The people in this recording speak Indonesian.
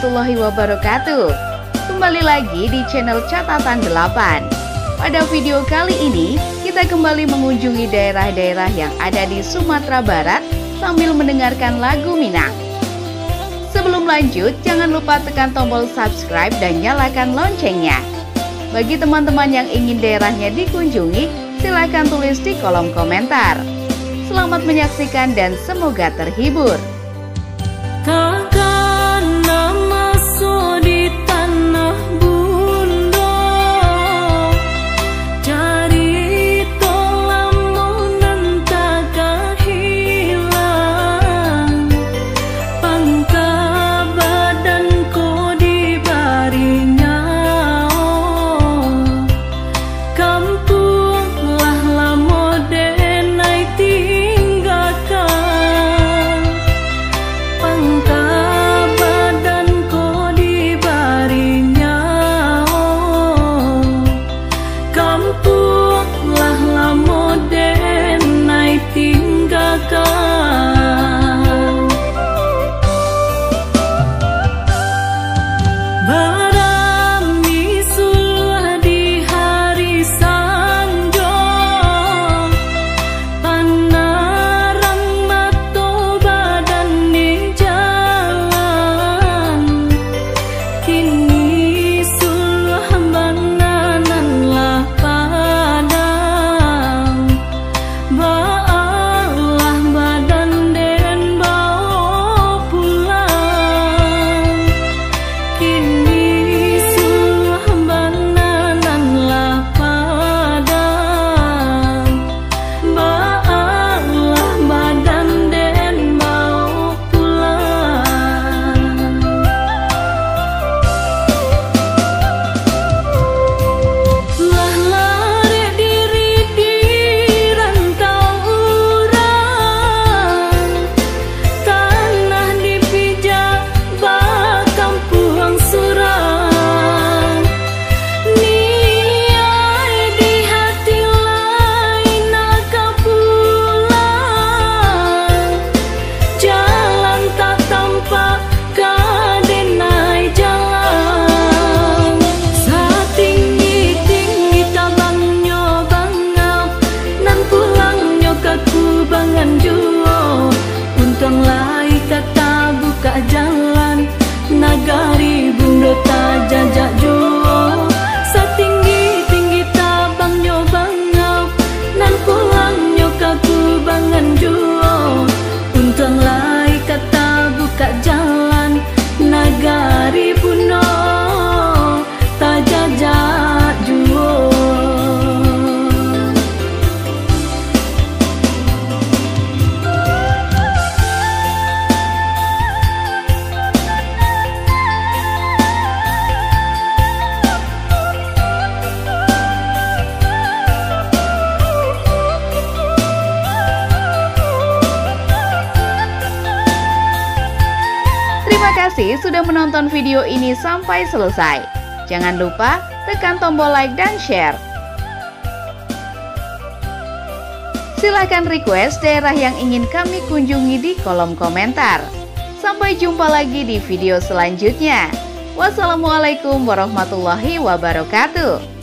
warahmatullahi wabarakatuh. Kembali lagi di channel Catatan 8. Pada video kali ini, kita kembali mengunjungi daerah-daerah yang ada di Sumatera Barat sambil mendengarkan lagu Minang. Sebelum lanjut, jangan lupa tekan tombol subscribe dan nyalakan loncengnya. Bagi teman-teman yang ingin daerahnya dikunjungi, silakan tulis di kolom komentar. Selamat menyaksikan dan semoga terhibur. Takkan masuk di tanah bunda, cari tolamu tak hilang. Pangka badanku dibarinya, kampunglah lamo denai tinggalkan. Pangka badanku dibarinya, kampunglah lamo denai tinggalkan. Barami sulah di hari sanjo, panarang mato badan di jalan. Kini sulah banganan lah padang, baalah badan den bawa pulang. Kini sulah banganan lah padang, baalah badan den bawa pulang. Lah lari diri di rantau urang, tanah dipijak bakampung surang. Niai di hati lain nak pulang, jalan tak tampak kadenai jalan. Satinggi-tinggi tabang nyobangap, nan pulang nyokaku bangan juo. Untung lai kata buka jalan, nagari bundo tak jajak juo. Satinggi-tinggi tabang nyobangap, nan pulang nyokaku bangan juo. Untung lai kata buka jalan, nagari bundo tak jajak juo. Terima kasih sudah menonton video ini sampai selesai. Jangan lupa tekan tombol like dan share. Silahkan request daerah yang ingin kami kunjungi di kolom komentar. Sampai jumpa lagi di video selanjutnya. Wassalamualaikum warahmatullahi wabarakatuh.